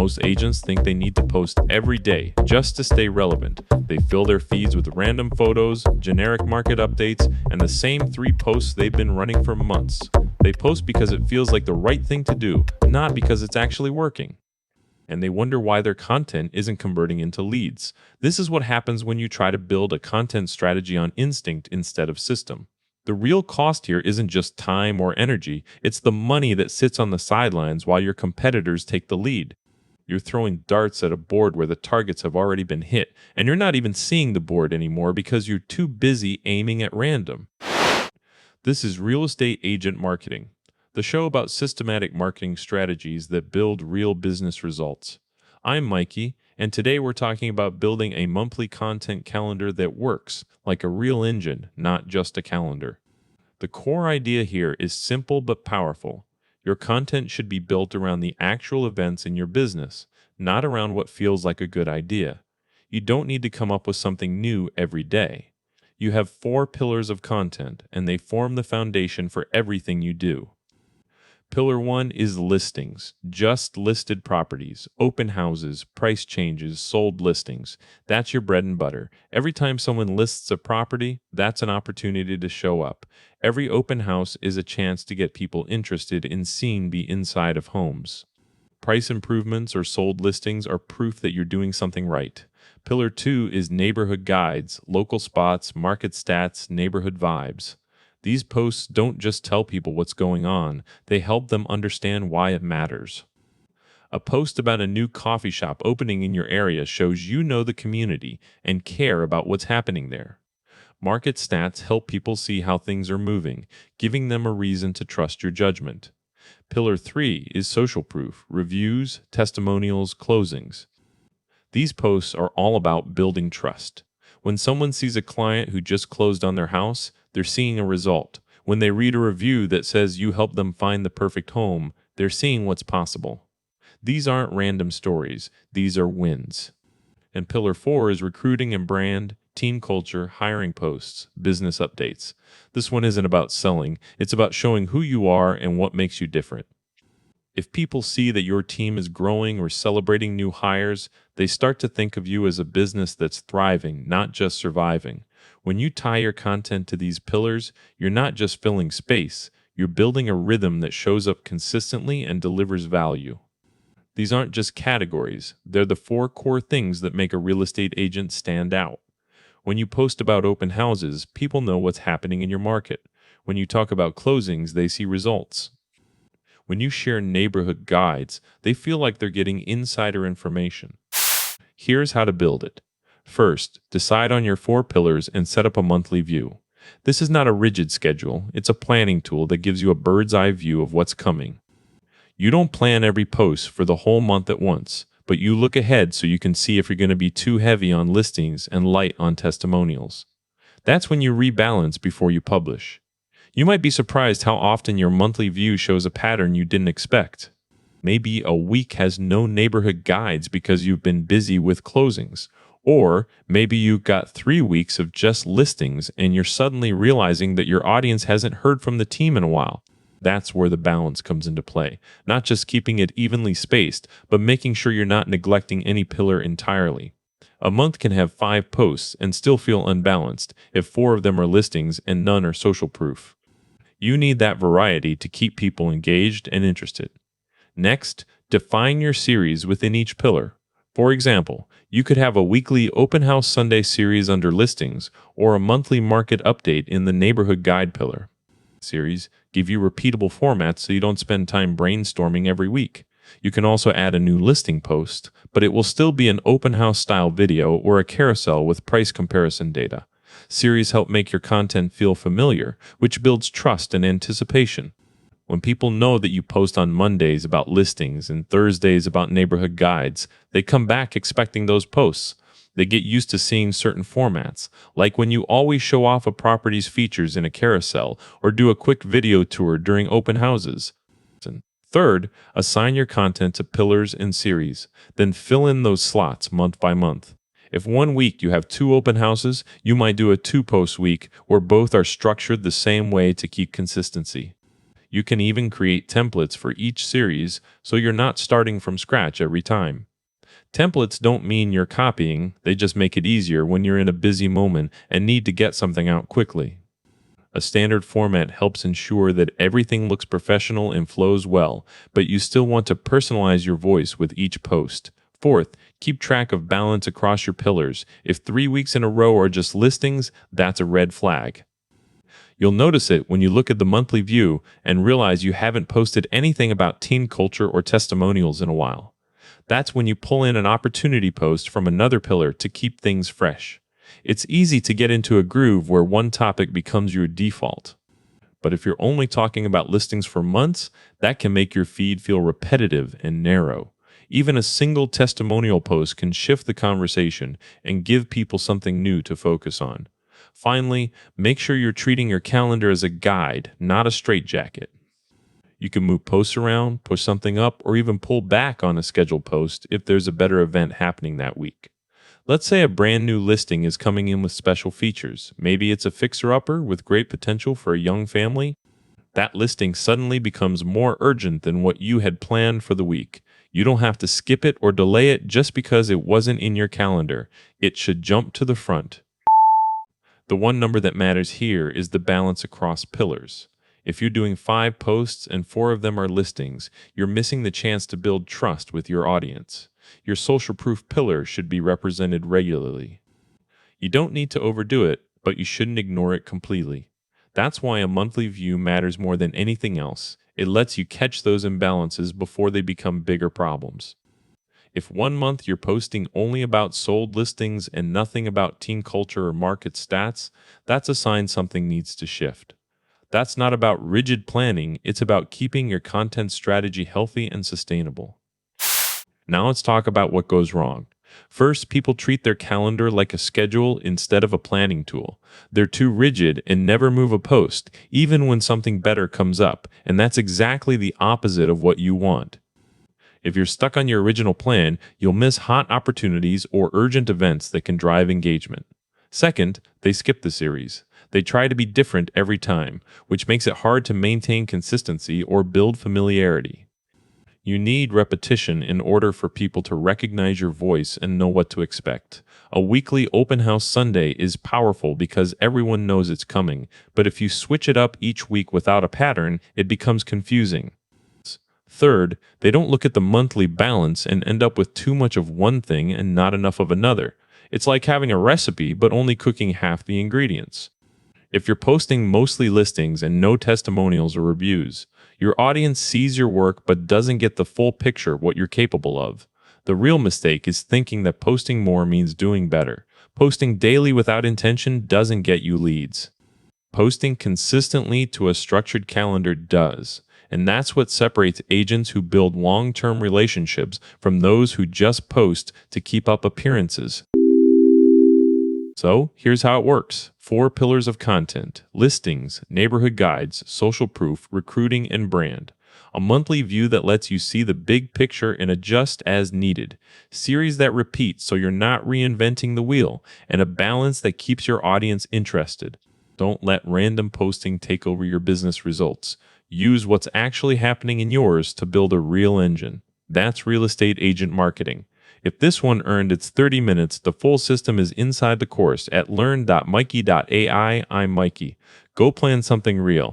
Most agents think they need to post every day just to stay relevant. They fill their feeds with random photos, generic market updates, and the same 3 posts they've been running for months. They post because it feels like the right thing to do, not because it's actually working. And they wonder why their content isn't converting into leads. This is what happens when you try to build a content strategy on instinct instead of system. The real cost here isn't just time or energy, it's the money that sits on the sidelines while your competitors take the lead. You're throwing darts at a board where the targets have already been hit, and you're not even seeing the board anymore because you're too busy aiming at random. This is Real Estate Agent Marketing, the show about systematic marketing strategies that build real business results. I'm Mikey, and today we're talking about building a monthly content calendar that works like a real engine, not just a calendar. The core idea here is simple but powerful. Your content should be built around the actual events in your business, not around what feels like a good idea. You don't need to come up with something new every day. You have 4 pillars of content, and they form the foundation for everything you do. Pillar 1 is listings, just listed properties, open houses, price changes, sold listings. That's your bread and butter. Every time someone lists a property, that's an opportunity to show up. Every open house is a chance to get people interested in seeing the inside of homes. Price improvements or sold listings are proof that you're doing something right. Pillar 2 is neighborhood guides, local spots, market stats, neighborhood vibes. These posts don't just tell people what's going on, they help them understand why it matters. A post about a new coffee shop opening in your area shows you know the community and care about what's happening there. Market stats help people see how things are moving, giving them a reason to trust your judgment. Pillar 3 is social proof, reviews, testimonials, closings. These posts are all about building trust. When someone sees a client who just closed on their house, they're seeing a result. When they read a review that says you helped them find the perfect home, they're seeing what's possible. These aren't random stories, these are wins. And Pillar 4 is recruiting and brand, team culture, hiring posts, business updates. This one isn't about selling, it's about showing who you are and what makes you different. If people see that your team is growing or celebrating new hires, they start to think of you as a business that's thriving, not just surviving. When you tie your content to these pillars, you're not just filling space, you're building a rhythm that shows up consistently and delivers value. These aren't just categories, they're the 4 core things that make a real estate agent stand out. When you post about open houses, people know what's happening in your market. When you talk about closings, they see results. When you share neighborhood guides, they feel like they're getting insider information. Here's how to build it. First, decide on your 4 pillars and set up a monthly view. This is not a rigid schedule, it's a planning tool that gives you a bird's eye view of what's coming. You don't plan every post for the whole month at once, but you look ahead so you can see if you're going to be too heavy on listings and light on testimonials. That's when you rebalance before you publish. You might be surprised how often your monthly view shows a pattern you didn't expect. Maybe a week has no neighborhood guides because you've been busy with closings. Or maybe you got 3 weeks of just listings and you're suddenly realizing that your audience hasn't heard from the team in a while. That's where the balance comes into play. Not just keeping it evenly spaced, but making sure you're not neglecting any pillar entirely. A month can have 5 posts and still feel unbalanced if 4 of them are listings and none are social proof. You need that variety to keep people engaged and interested. Next, define your series within each pillar. For example, you could have a weekly Open House Sunday series under listings or a monthly market update in the neighborhood guide pillar. Series give you repeatable formats so you don't spend time brainstorming every week. You can also add a new listing post, but it will still be an open house style video or a carousel with price comparison data. Series help make your content feel familiar, which builds trust and anticipation. When people know that you post on Mondays about listings and Thursdays about neighborhood guides, they come back expecting those posts. They get used to seeing certain formats, like when you always show off a property's features in a carousel or do a quick video tour during open houses. Third, assign your content to pillars and series, then fill in those slots month by month. If one week you have 2 open houses, you might do a 2-post week where both are structured the same way to keep consistency. You can even create templates for each series so you're not starting from scratch every time. Templates don't mean you're copying, they just make it easier when you're in a busy moment and need to get something out quickly. A standard format helps ensure that everything looks professional and flows well, but you still want to personalize your voice with each post. Fourth, keep track of balance across your pillars. If 3 weeks in a row are just listings, that's a red flag. You'll notice it when you look at the monthly view and realize you haven't posted anything about teen culture or testimonials in a while. That's when you pull in an opportunity post from another pillar to keep things fresh. It's easy to get into a groove where one topic becomes your default. But if you're only talking about listings for months, that can make your feed feel repetitive and narrow. Even a single testimonial post can shift the conversation and give people something new to focus on. Finally, make sure you're treating your calendar as a guide, not a straitjacket. You can move posts around, push something up, or even pull back on a scheduled post if there's a better event happening that week. Let's say a brand new listing is coming in with special features. Maybe it's a fixer-upper with great potential for a young family. That listing suddenly becomes more urgent than what you had planned for the week. You don't have to skip it or delay it just because it wasn't in your calendar. It should jump to the front. The one number that matters here is the balance across pillars. If you're doing 5 posts and 4 of them are listings, you're missing the chance to build trust with your audience. Your social proof pillar should be represented regularly. You don't need to overdo it, but you shouldn't ignore it completely. That's why a monthly view matters more than anything else. It lets you catch those imbalances before they become bigger problems. If 1 month you're posting only about sold listings and nothing about teen culture or market stats, that's a sign something needs to shift. That's not about rigid planning, it's about keeping your content strategy healthy and sustainable. Now let's talk about what goes wrong. First, people treat their calendar like a schedule instead of a planning tool. They're too rigid and never move a post, even when something better comes up, and that's exactly the opposite of what you want. If you're stuck on your original plan, you'll miss hot opportunities or urgent events that can drive engagement. Second, they skip the series. They try to be different every time, which makes it hard to maintain consistency or build familiarity. You need repetition in order for people to recognize your voice and know what to expect. A weekly open house Sunday is powerful because everyone knows it's coming, but if you switch it up each week without a pattern, it becomes confusing. Third, they don't look at the monthly balance and end up with too much of one thing and not enough of another. It's like having a recipe but only cooking half the ingredients. If you're posting mostly listings and no testimonials or reviews, your audience sees your work but doesn't get the full picture of what you're capable of. The real mistake is thinking that posting more means doing better. Posting daily without intention doesn't get you leads. Posting consistently to a structured calendar does. And that's what separates agents who build long-term relationships from those who just post to keep up appearances. So, here's how it works. 4 pillars of content: listings, neighborhood guides, social proof, recruiting, and brand. A monthly view that lets you see the big picture and adjust as needed. Series that repeat so you're not reinventing the wheel. And a balance that keeps your audience interested. Don't let random posting take over your business results. Use what's actually happening in yours to build a real engine. That's real estate agent marketing. If this one earned its 30 minutes, the full system is inside the course at learn.mikey.ai. I'm Mikey. Go plan something real.